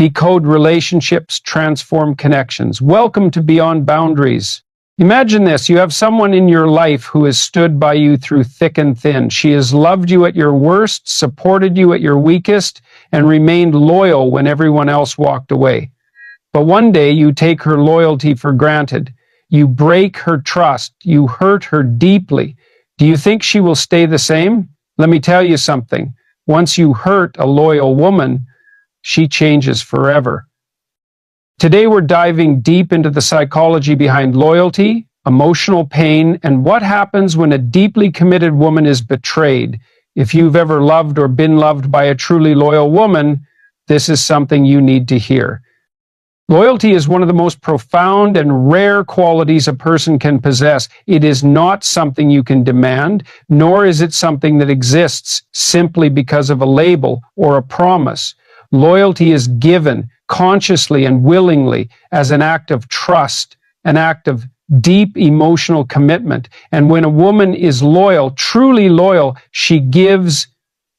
decode relationships, transform connections. Welcome to Beyond Boundaries. Imagine this, you have someone in your life who has stood by you through thick and thin. She has loved you at your worst, supported you at your weakest, and remained loyal when everyone else walked away. But one day you take her loyalty for granted. You break her trust. You hurt her deeply. Do you think she will stay the same? Let me tell you something. Once you hurt a loyal woman, she changes forever. Today we're diving deep into the psychology behind loyalty, emotional pain, and what happens when a deeply committed woman is betrayed. If you've ever loved or been loved by a truly loyal woman, this is something you need to hear. Loyalty is one of the most profound and rare qualities a person can possess. It is not something you can demand, nor is it something that exists simply because of a label or a promise. Loyalty is given consciously and willingly as an act of trust, an act of deep emotional commitment. And when a woman is loyal, truly loyal, she gives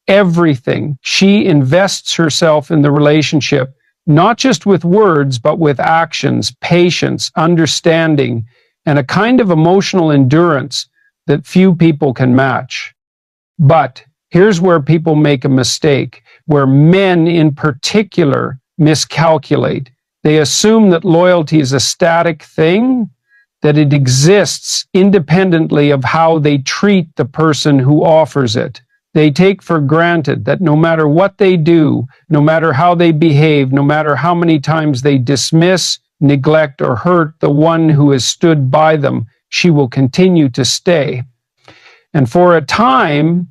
everything. She invests herself in the relationship, not just with words, but with actions, patience, understanding, and a kind of emotional endurance that few people can match. But here's where people make a mistake, where men in particular miscalculate. They assume that loyalty is a static thing, that it exists independently of how they treat the person who offers it. They take for granted that no matter what they do, no matter how they behave, no matter how many times they dismiss, neglect, or hurt the one who has stood by them, she will continue to stay. And for a time,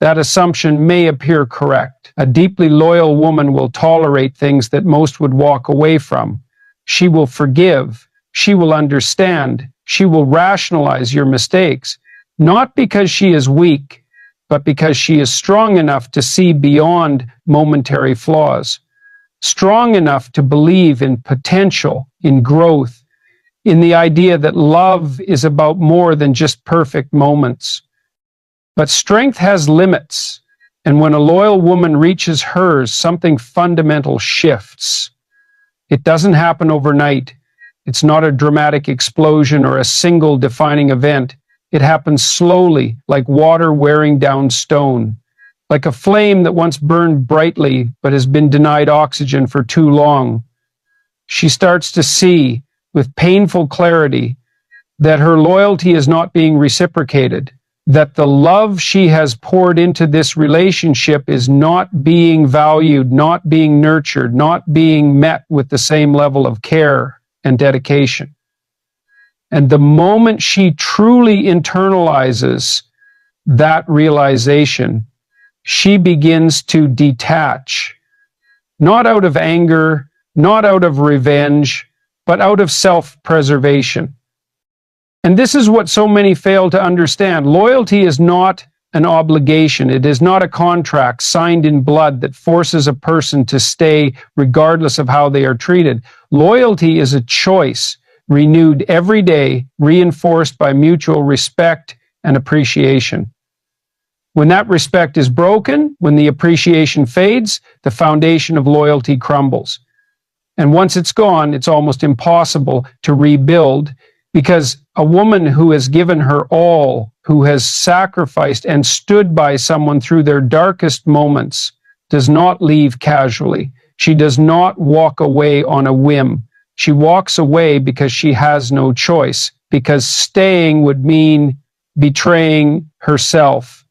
that assumption may appear correct. A deeply loyal woman will tolerate things that most would walk away from. She will forgive. She will understand. She will rationalize your mistakes, not because she is weak, but because she is strong enough to see beyond momentary flaws, strong enough to believe in potential, in growth, in the idea that love is about more than just perfect moments. But strength has limits, and when a loyal woman reaches hers, something fundamental shifts. It doesn't happen overnight. It's not a dramatic explosion or a single defining event. It happens slowly, like water wearing down stone, like a flame that once burned brightly but has been denied oxygen for too long. She starts to see, with painful clarity, that her loyalty is not being reciprocated, that the love she has poured into this relationship is not being valued, not being nurtured, not being met with the same level of care and dedication. And the moment she truly internalizes that realization, she begins to detach, not out of anger, not out of revenge, but out of self-preservation. And this is what so many fail to understand. Loyalty is not an obligation. It is not a contract signed in blood that forces a person to stay regardless of how they are treated. Loyalty is a choice, renewed every day, reinforced by mutual respect and appreciation. When that respect is broken, when the appreciation fades, the foundation of loyalty crumbles. And once it's gone, it's almost impossible to rebuild, because a woman who has given her all, who has sacrificed and stood by someone through their darkest moments, does not leave casually. She does not walk away on a whim. She walks away because she has no choice, because staying would mean betraying herself.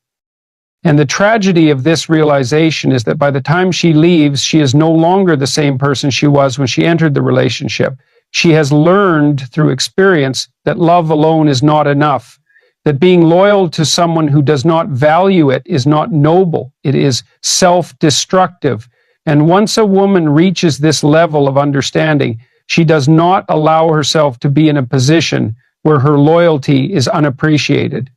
And the tragedy of this realization is that by the time she leaves, she is no longer the same person she was when she entered the relationship. She has learned through experience that love alone is not enough, that being loyal to someone who does not value it is not noble. It is self-destructive. And once a woman reaches this level of understanding, she does not allow herself to be in a position where her loyalty is unappreciated.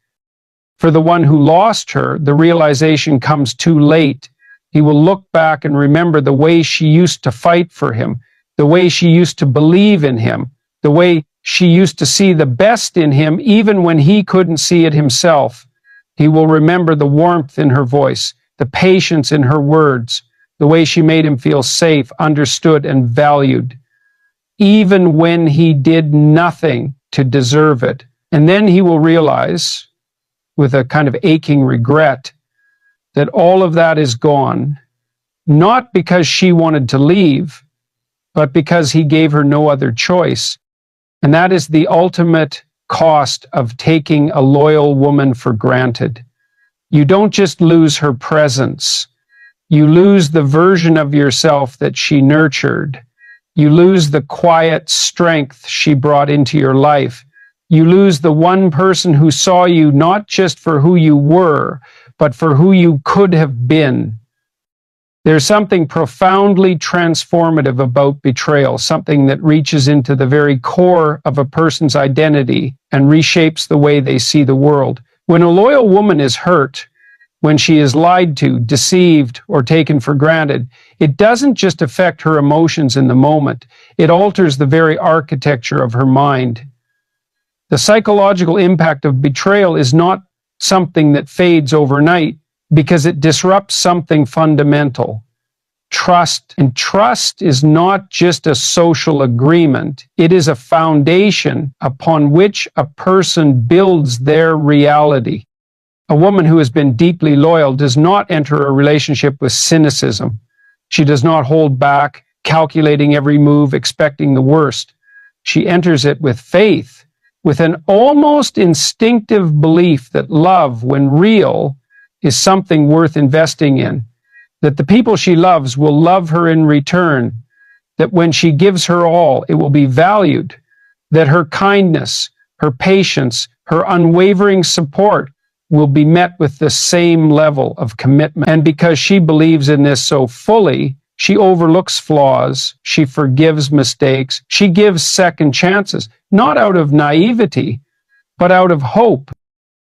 For the one who lost her, the realization comes too late. He will look back and remember the way she used to fight for him, the way she used to believe in him, the way she used to see the best in him even when he couldn't see it himself. He will remember the warmth in her voice, the patience in her words, the way she made him feel safe, understood, and valued, even when he did nothing to deserve it. And then he will realize, with a kind of aching regret, that all of that is gone, not because she wanted to leave, but because he gave her no other choice. And that is the ultimate cost of taking a loyal woman for granted. You don't just lose her presence. You lose the version of yourself that she nurtured. You lose the quiet strength she brought into your life. You lose the one person who saw you not just for who you were, but for who you could have been. There's something profoundly transformative about betrayal, something that reaches into the very core of a person's identity and reshapes the way they see the world. When a loyal woman is hurt, when she is lied to, deceived, or taken for granted, it doesn't just affect her emotions in the moment, it alters the very architecture of her mind. The psychological impact of betrayal is not something that fades overnight because it disrupts something fundamental. Trust. And trust is not just a social agreement. It is a foundation upon which a person builds their reality. A woman who has been deeply loyal does not enter a relationship with cynicism. She does not hold back, calculating every move, expecting the worst. She enters it with faith, with an almost instinctive belief that love, when real, is something worth investing in, that the people she loves will love her in return, that when she gives her all, it will be valued, that her kindness, her patience, her unwavering support will be met with the same level of commitment. And because she believes in this so fully, she overlooks flaws, she forgives mistakes, she gives second chances, not out of naivety, but out of hope.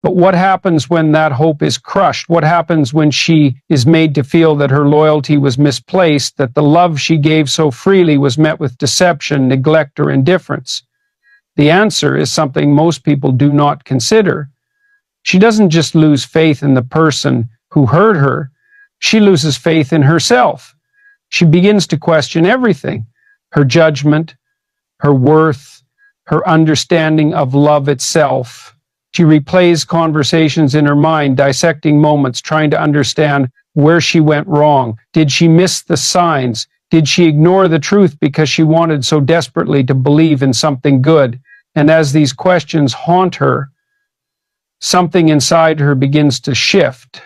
But what happens when that hope is crushed? What happens when she is made to feel that her loyalty was misplaced, that the love she gave so freely was met with deception, neglect, or indifference? The answer is something most people do not consider. She doesn't just lose faith in the person who hurt her, she loses faith in herself. She begins to question everything: her judgment, her worth, her understanding of love itself. She replays conversations in her mind, dissecting moments, trying to understand where she went wrong. Did she miss the signs? Did she ignore the truth because she wanted so desperately to believe in something good? And as these questions haunt her, something inside her begins to shift.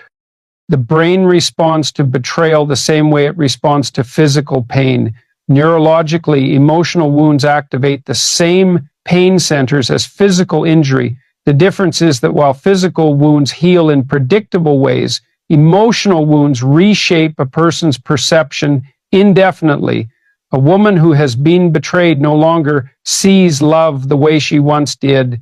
The brain responds to betrayal the same way it responds to physical pain. Neurologically, emotional wounds activate the same pain centers as physical injury. The difference is that while physical wounds heal in predictable ways, emotional wounds reshape a person's perception indefinitely. A woman who has been betrayed no longer sees love the way she once did.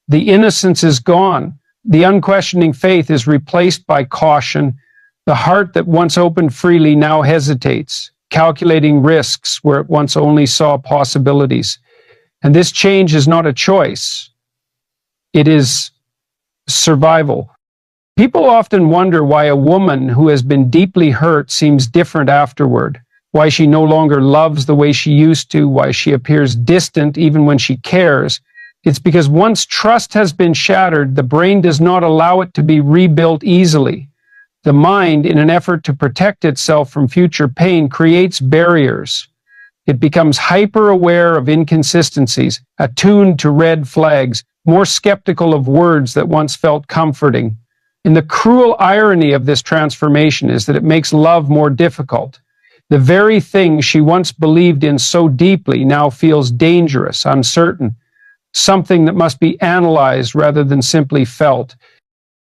The innocence is gone. The unquestioning faith is replaced by caution. The heart that once opened freely now hesitates, calculating risks where it once only saw possibilities. And this change is not a choice. It is survival. People often wonder why a woman who has been deeply hurt seems different afterward, why she no longer loves the way she used to, why she appears distant even when she cares. It's because once trust has been shattered, the brain does not allow it to be rebuilt easily. The mind, in an effort to protect itself from future pain, creates barriers. It becomes hyper-aware of inconsistencies, attuned to red flags, more skeptical of words that once felt comforting. And the cruel irony of this transformation is that it makes love more difficult. The very thing she once believed in so deeply now feels dangerous, uncertain, something that must be analyzed rather than simply felt.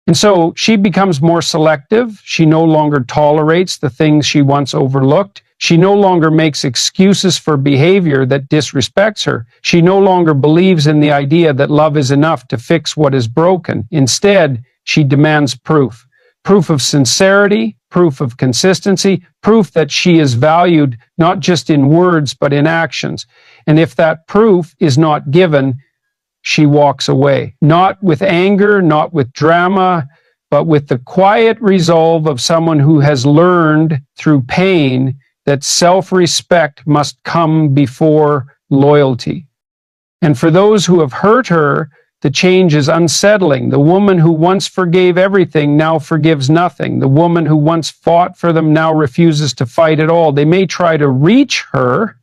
And so she becomes more selective. She no longer tolerates the things she once overlooked. She no longer makes excuses for behavior that disrespects her. She no longer believes in the idea that love is enough to fix what is broken. Instead, she demands proof. Proof of sincerity, proof of consistency, proof that she is valued not just in words but in actions. And if that proof is not given, she walks away. Not with anger, not with drama, but with the quiet resolve of someone who has learned through pain that self-respect must come before loyalty. And for those who have hurt her, the change is unsettling. The woman who once forgave everything now forgives nothing. The woman who once fought for them now refuses to fight at all. They may try to reach her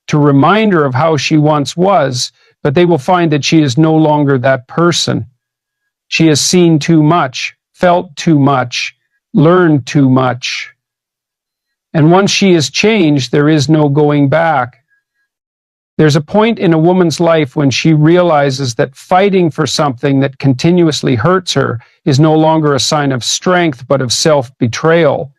to remind her of how she once was, but they will find that she is no longer that person. She has seen too much, felt too much, learned too much. And once she is changed, there is no going back. There's a point in a woman's life when she realizes that fighting for something that continuously hurts her is no longer a sign of strength, but of self-betrayal.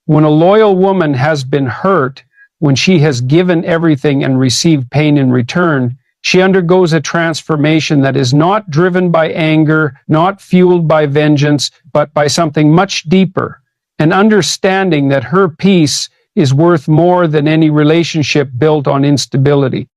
When a loyal woman has been hurt, when she has given everything and received pain in return, she undergoes a transformation that is not driven by anger, not fueled by vengeance, but by something much deeper, an understanding that her peace is worth more than any relationship built on instability.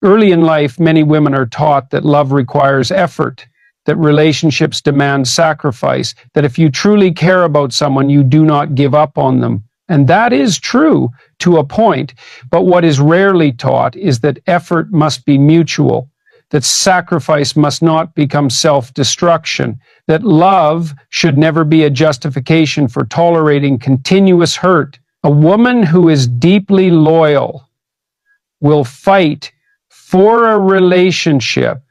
Early in life, many women are taught that love requires effort, that relationships demand sacrifice, that if you truly care about someone, you do not give up on them. And that is true to a point, but what is rarely taught is that effort must be mutual, that sacrifice must not become self-destruction, that love should never be a justification for tolerating continuous hurt. A woman who is deeply loyal will fight for a relationship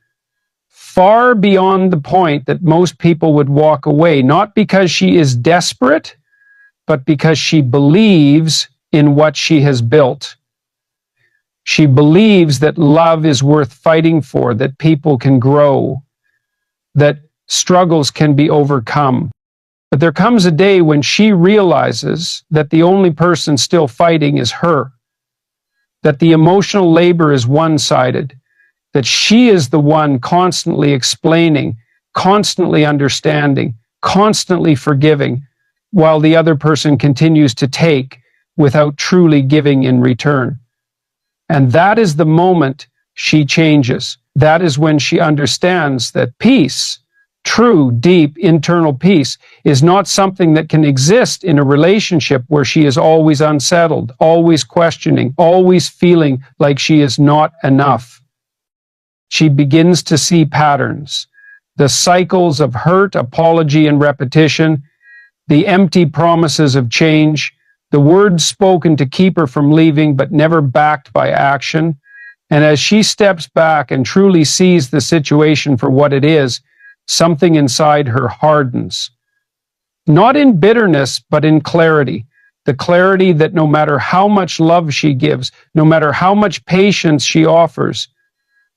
far beyond the point that most people would walk away, not because she is desperate, but because she believes in what she has built. She believes that love is worth fighting for, that people can grow, that struggles can be overcome. But there comes a day when she realizes that the only person still fighting is her, that the emotional labor is one-sided, that she is the one constantly explaining, constantly understanding, constantly forgiving, while the other person continues to take without truly giving in return. And that is the moment she changes. That is when she understands that peace, true, deep, internal peace, is not something that can exist in a relationship where she is always unsettled, always questioning, always feeling like she is not enough. She begins to see patterns, the cycles of hurt, apology, and repetition, the empty promises of change, the words spoken to keep her from leaving but never backed by action. And as she steps back and truly sees the situation for what it is, something inside her hardens. Not in bitterness, but in clarity. The clarity that no matter how much love she gives, no matter how much patience she offers,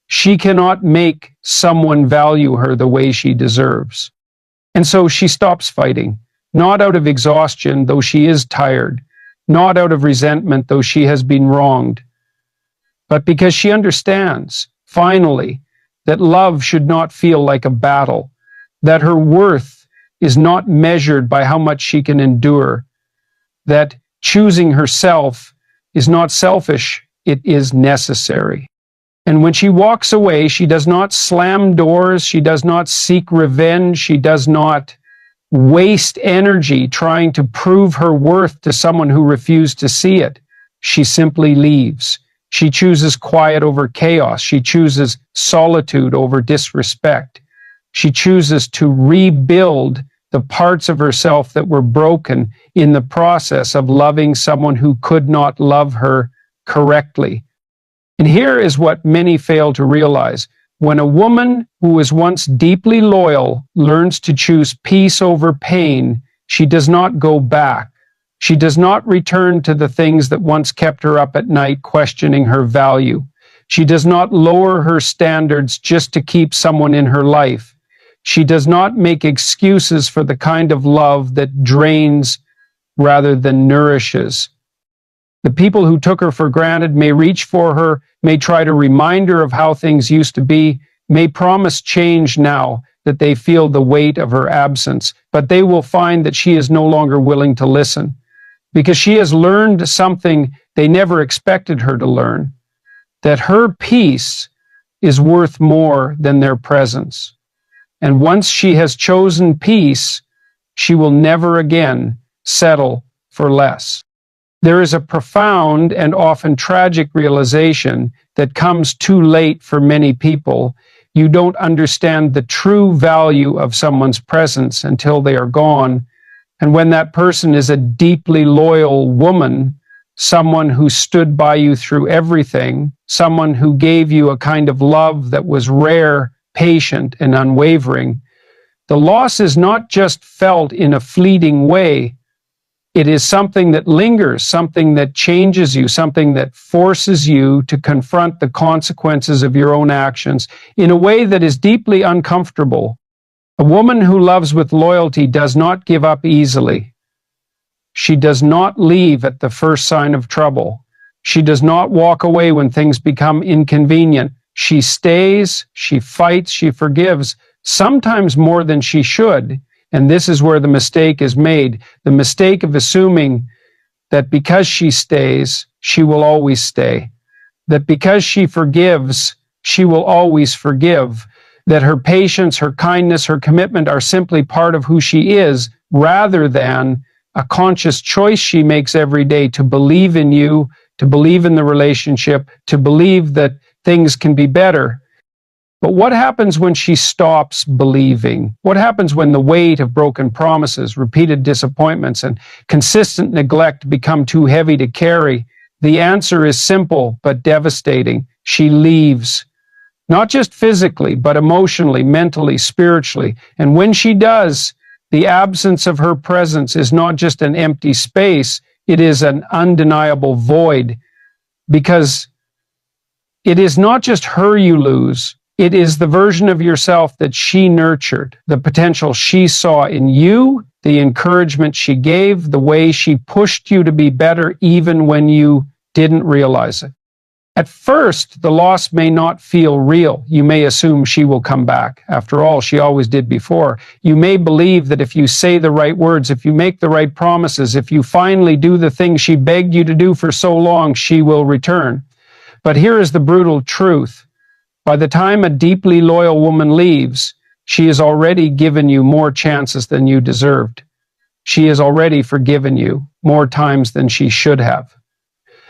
she cannot make someone value her the way she deserves. And so she stops fighting. Not out of exhaustion, though she is tired, not out of resentment, though she has been wronged, but because she understands, finally, that love should not feel like a battle, that her worth is not measured by how much she can endure, that choosing herself is not selfish, it is necessary. And when she walks away, she does not slam doors, she does not seek revenge, she does not waste energy trying to prove her worth to someone who refused to see it. She simply leaves. She chooses quiet over chaos. She chooses solitude over disrespect. She chooses to rebuild the parts of herself that were broken in the process of loving someone who could not love her correctly. And here is what many fail to realize. When a woman who was once deeply loyal learns to choose peace over pain, she does not go back. She does not return to the things that once kept her up at night questioning her value. She does not lower her standards just to keep someone in her life. She does not make excuses for the kind of love that drains rather than nourishes. The people who took her for granted may reach for her, may try to remind her of how things used to be, may promise change now that they feel the weight of her absence, but they will find that she is no longer willing to listen, because she has learned something they never expected her to learn, that her peace is worth more than their presence. And once she has chosen peace, she will never again settle for less. There is a profound and often tragic realization that comes too late for many people. You don't understand the true value of someone's presence until they are gone. And when that person is a deeply loyal woman, someone who stood by you through everything, someone who gave you a kind of love that was rare, patient, and unwavering, the loss is not just felt in a fleeting way. It is something that lingers, something that changes you, something that forces you to confront the consequences of your own actions in a way that is deeply uncomfortable. A woman who loves with loyalty does not give up easily. She does not leave at the first sign of trouble. She does not walk away when things become inconvenient. She stays, she fights, she forgives, sometimes more than she should. And this is where the mistake is made, the mistake of assuming that because she stays, she will always stay. That because she forgives, she will always forgive. That her patience, her kindness, her commitment are simply part of who she is, rather than a conscious choice she makes every day to believe in you, to believe in the relationship, to believe that things can be better. But what happens when she stops believing? What happens when the weight of broken promises, repeated disappointments, and consistent neglect become too heavy to carry? The answer is simple but devastating. She leaves. Not just physically, but emotionally, mentally, spiritually. And when she does, the absence of her presence is not just an empty space, it is an undeniable void. Because it is not just her you lose, it is the version of yourself that she nurtured, the potential she saw in you, the encouragement she gave, the way she pushed you to be better even when you didn't realize it. At first, the loss may not feel real. You may assume she will come back. After all, she always did before. You may believe that if you say the right words, if you make the right promises, if you finally do the things she begged you to do for so long, she will return. But here is the brutal truth. By the time a deeply loyal woman leaves, she has already given you more chances than you deserved. She has already forgiven you more times than she should have.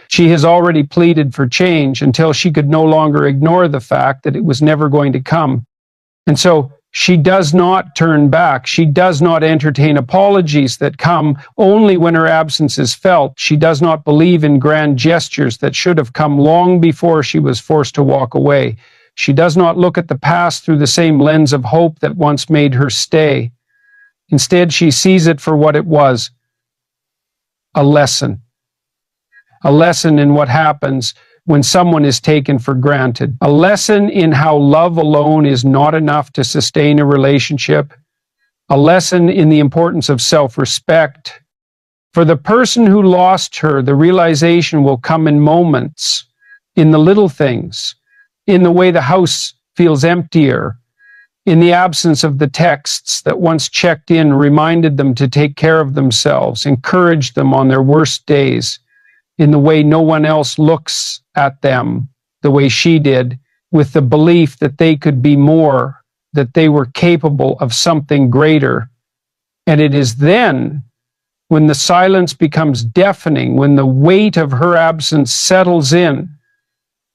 She has already pleaded for change until she could no longer ignore the fact that it was never going to come. And so she does not turn back. She does not entertain apologies that come only when her absence is felt. She does not believe in grand gestures that should have come long before she was forced to walk away. She does not look at the past through the same lens of hope that once made her stay. Instead, she sees it for what it was, a lesson. A lesson in what happens when someone is taken for granted. A lesson in how love alone is not enough to sustain a relationship. A lesson in the importance of self-respect. For the person who lost her, the realization will come in moments, in the little things, in the way the house feels emptier, in the absence of the texts that once checked in, reminded them to take care of themselves, encouraged them on their worst days, in the way no one else looks at them the way she did, with the belief that they could be more, that they were capable of something greater. And it is then, when the silence becomes deafening, when the weight of her absence settles in,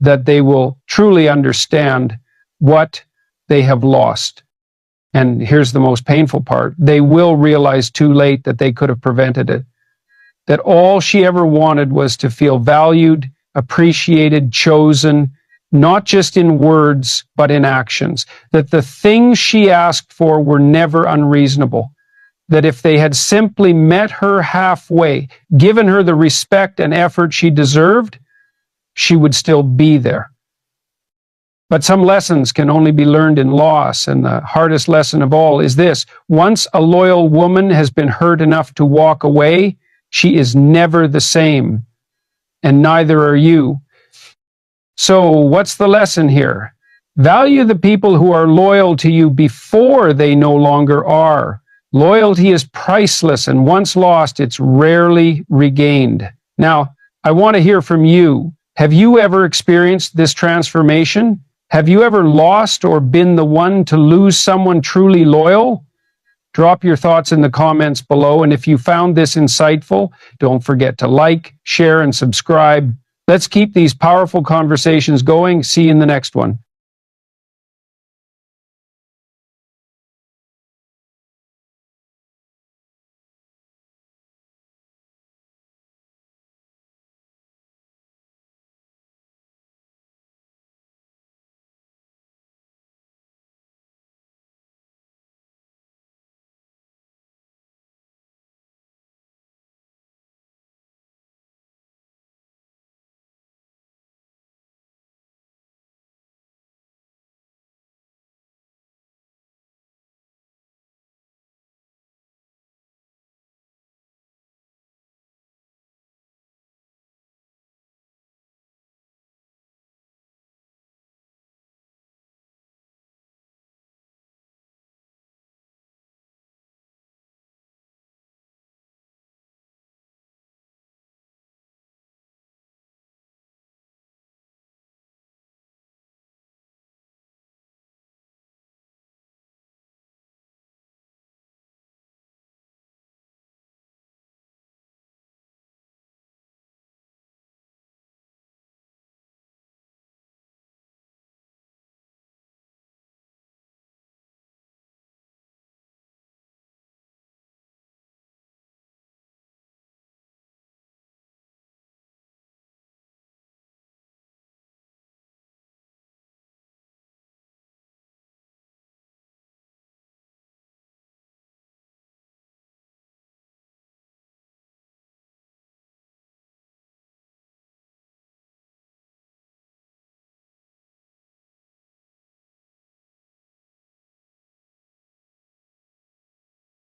that they will truly understand what they have lost. And here's the most painful part. They will realize too late that they could have prevented it. That all she ever wanted was to feel valued, appreciated, chosen, not just in words, but in actions. That the things she asked for were never unreasonable. That if they had simply met her halfway, given her the respect and effort she deserved, she would still be there. But some lessons can only be learned in loss, and the hardest lesson of all is this. Once a loyal woman has been hurt enough to walk away, she is never the same, and neither are you. So what's the lesson here? Value the people who are loyal to you before they no longer are. Loyalty is priceless, and once lost, it's rarely regained. Now, I want to hear from you. Have you ever experienced this transformation? Have you ever lost or been the one to lose someone truly loyal? Drop your thoughts in the comments below, and if you found this insightful, don't forget to like, share, and subscribe. Let's keep these powerful conversations going. See you in the next one.